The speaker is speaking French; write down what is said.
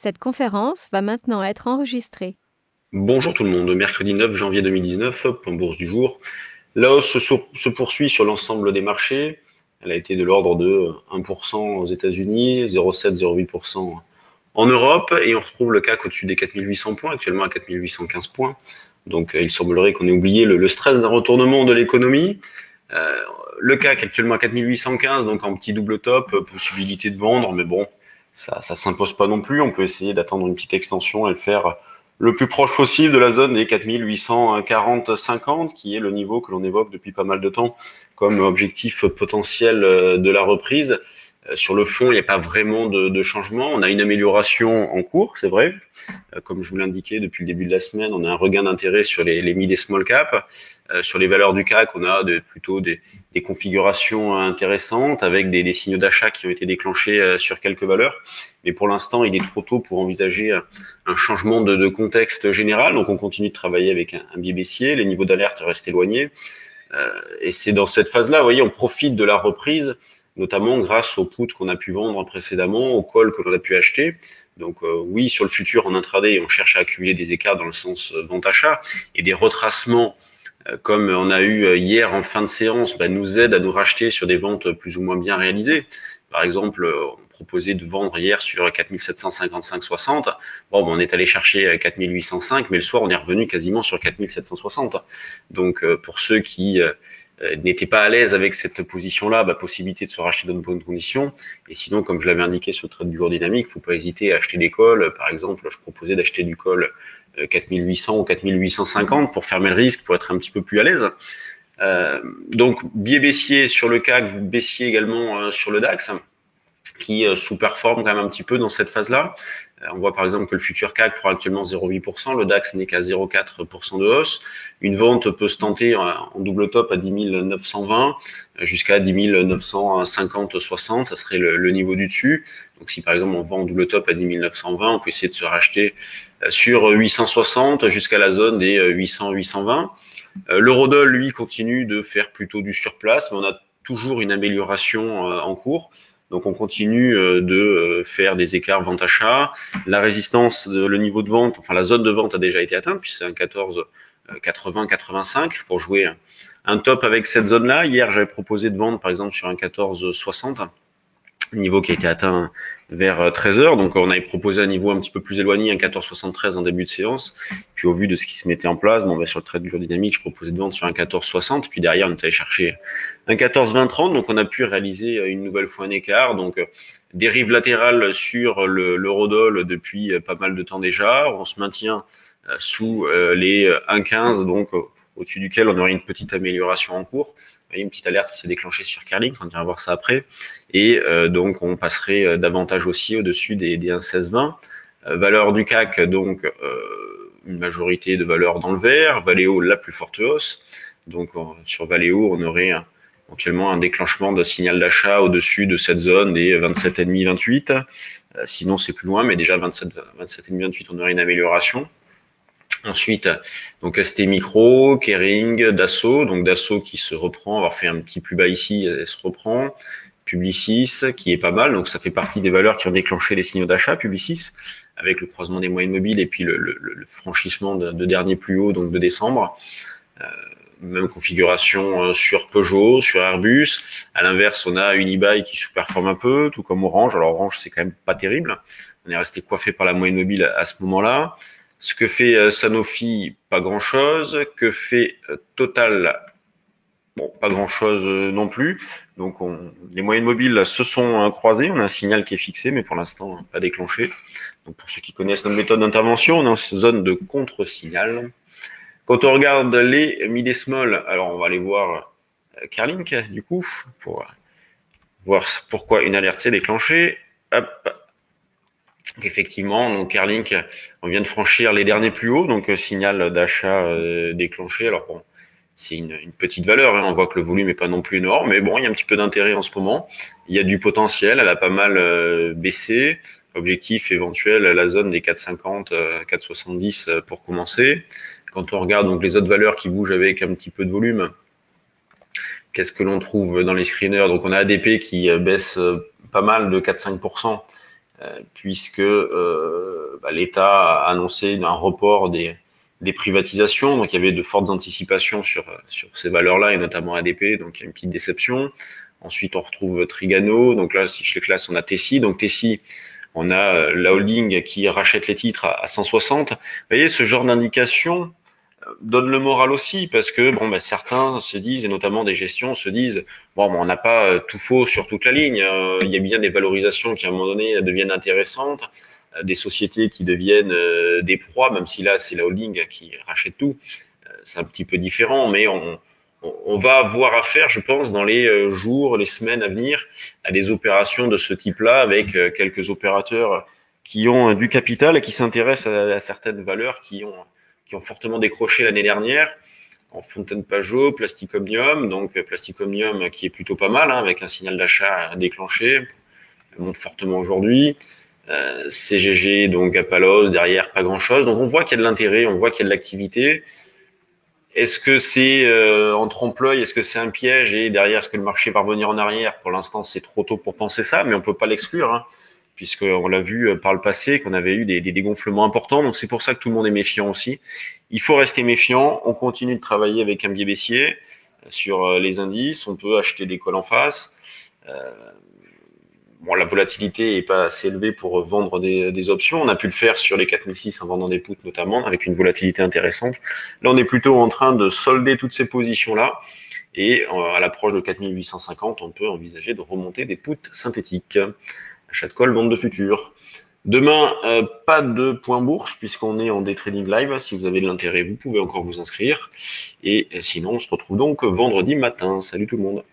Cette conférence va maintenant être enregistrée. Bonjour tout le monde, mercredi 9 janvier 2019, point bourse du jour. La hausse se poursuit sur l'ensemble des marchés. Elle a été de l'ordre de 1% aux États-Unis, 0,7-0,8% en Europe, et on retrouve le CAC au-dessus des 4800 points, actuellement à 4815 points. Donc il semblerait qu'on ait oublié le stress d'un retournement de l'économie. Euh, le CAC actuellement à 4815, donc en petit double top, possibilité de vendre, mais bon, ça s'impose pas non plus. On peut essayer d'attendre une petite extension et le faire le plus proche possible de la zone des 4840-50, qui est le niveau que l'on évoque depuis pas mal de temps comme objectif potentiel de la reprise. Sur le fond, il n'y a pas vraiment de changement. On a une amélioration en cours, c'est vrai. Comme je vous l'indiquais depuis le début de la semaine, on a un regain d'intérêt sur les mid et small cap. Sur les valeurs du CAC, on a plutôt des configurations intéressantes avec des signaux d'achat qui ont été déclenchés sur quelques valeurs. Mais pour l'instant, il est trop tôt pour envisager un changement de contexte général. Donc on continue de travailler avec un biais baissier. Les niveaux d'alerte restent éloignés. Et c'est dans cette phase-là, vous voyez, on profite de la reprise, notamment grâce aux puts qu'on a pu vendre précédemment, aux calls que l'on a pu acheter. Donc oui, sur le futur en intraday, on cherche à accumuler des écarts dans le sens vente-achat et des retracements comme on a eu hier en fin de séance, nous aident à nous racheter sur des ventes plus ou moins bien réalisées. Par exemple, on proposait de vendre hier sur 4755,60. Bon, on est allé chercher 4805, mais le soir, on est revenu quasiment sur 4760. Donc, pour ceux qui n'étaient pas à l'aise avec cette position-là, possibilité de se racheter dans de bonnes conditions. Et sinon, comme je l'avais indiqué sur le trade du jour dynamique, il ne faut pas hésiter à acheter des calls. Par exemple, je proposais d'acheter du call 4800 ou 4850 pour fermer le risque, pour être un petit peu plus à l'aise. Donc, biais baissier sur le CAC, baissier également sur le DAX, qui sous-performe quand même un petit peu dans cette phase-là. On voit par exemple que le futur CAC prend actuellement 0,8%, le DAX n'est qu'à 0,4% de hausse. Une vente peut se tenter en double top à 10 920 jusqu'à 10 950-60, ça serait le niveau du dessus. Donc si par exemple on vend en double top à 10 920, on peut essayer de se racheter sur 860 jusqu'à la zone des 800-820. L'eurodoll, lui, continue de faire plutôt du surplace, mais on a toujours une amélioration en cours. Donc on continue de faire des écarts vente-achat. La résistance, le niveau de vente, enfin la zone de vente a déjà été atteinte, puisque c'est un 14 80-85 pour jouer un top avec cette zone-là. Hier, j'avais proposé de vendre par exemple sur un 14-60, niveau qui a été atteint vers 13 heures. Donc on avait proposé un niveau un petit peu plus éloigné, un 14,73 en début de séance. Puis au vu de ce qui se mettait en place, sur le trade du jour dynamique, je proposais de vendre sur un 14,60. Puis derrière, on est allé chercher un 14,20-30. Donc on a pu réaliser une nouvelle fois un écart. Donc dérive latérale sur l'eurodoll depuis pas mal de temps déjà. On se maintient sous les 1,15, donc au-dessus duquel on aurait une petite amélioration en cours. Vous voyez, une petite alerte qui s'est déclenchée sur Carlink, on ira voir ça après. Et donc on passerait davantage aussi au-dessus des 1,1620. Valeur du CAC, donc une majorité de valeurs dans le vert. Valeo, la plus forte hausse. Donc sur Valeo, on aurait éventuellement un déclenchement de signal d'achat au-dessus de cette zone des 27,5-28. Sinon, c'est plus loin, mais déjà 27,5-28, on aurait une amélioration. Ensuite, donc ST Micro, Kering, Dassault, donc Dassault qui se reprend, avoir fait un petit plus bas ici, elle se reprend. Publicis, qui est pas mal, donc ça fait partie des valeurs qui ont déclenché les signaux d'achat, Publicis, avec le croisement des moyennes mobiles et puis le franchissement de dernier plus haut, donc de décembre. Même configuration sur Peugeot, sur Airbus. À l'inverse, on a Unibail qui sous-performe un peu, tout comme Orange. Alors Orange, c'est quand même pas terrible. On est resté coiffé par la moyenne mobile à ce moment-là. Ce que fait Sanofi, pas grand-chose. Que fait Total? Bon, pas grand-chose non plus. Donc les moyennes mobiles se sont croisées. On a un signal qui est fixé, mais pour l'instant pas déclenché. Donc pour ceux qui connaissent notre méthode d'intervention, on est en zone de contre-signal. Quand on regarde les mid et small, alors on va aller voir Carlink du coup pour voir pourquoi une alerte s'est déclenchée. Hop. Donc effectivement, donc Carlink, on vient de franchir les derniers plus hauts, donc signal d'achat déclenché. Alors bon, c'est une petite valeur, hein. On voit que le volume est pas non plus énorme, mais bon, il y a un petit peu d'intérêt en ce moment. Il y a du potentiel, elle a pas mal baissé. Objectif éventuel à la zone des 4,50, 4,70 pour commencer. Quand on regarde donc les autres valeurs qui bougent avec un petit peu de volume, qu'est-ce que l'on trouve dans les screeners? Donc on a ADP qui baisse pas mal de 4-5%. Puisque l'État a annoncé un report des privatisations, donc il y avait de fortes anticipations sur ces valeurs-là, et notamment ADP, donc il y a une petite déception. Ensuite, on retrouve Trigano, donc là, si je les classe, on a Tessie. Donc Tessie, on a la holding qui rachète les titres à 160. Vous voyez, ce genre d'indication donne le moral aussi, parce que certains se disent, et notamment des gestions se disent, on n'a pas tout faux sur toute la ligne. Il y a bien des valorisations qui à un moment donné deviennent intéressantes, des sociétés qui deviennent des proies, même si là c'est la holding qui rachète tout. C'est un petit peu différent, mais on va avoir affaire, je pense, dans les jours, les semaines à venir, à des opérations de ce type-là, avec quelques opérateurs qui ont du capital et qui s'intéressent à certaines valeurs qui ont fortement décroché l'année dernière. En Fontaine Pajot, Plastic Omnium, donc Plastic Omnium qui est plutôt pas mal, hein, avec un signal d'achat déclenché, elle monte fortement aujourd'hui. CGG, donc Apalos, derrière pas grand-chose. Donc on voit qu'il y a de l'intérêt, on voit qu'il y a de l'activité. Est-ce que c'est en trompe-l'œil, est-ce que c'est un piège et derrière, est-ce que le marché va revenir en arrière? Pour l'instant, c'est trop tôt pour penser ça, mais on peut pas l'exclure, hein, puisqu'on l'a vu par le passé qu'on avait eu des dégonflements importants. Donc c'est pour ça que tout le monde est méfiant aussi. Il faut rester méfiant. On continue de travailler avec un biais baissier sur les indices. On peut acheter des calls en face. Euh, la volatilité est pas assez élevée pour vendre des options. On a pu le faire sur les 4006 en vendant des puts notamment, avec une volatilité intéressante. Là, on est plutôt en train de solder toutes ces positions-là. Et à l'approche de 4850, on peut envisager de remonter des puts synthétiques. Achat de call, vente de futurs. Demain, pas de point bourse puisqu'on est en day trading live. Si vous avez de l'intérêt, vous pouvez encore vous inscrire. Et sinon, on se retrouve donc vendredi matin. Salut tout le monde.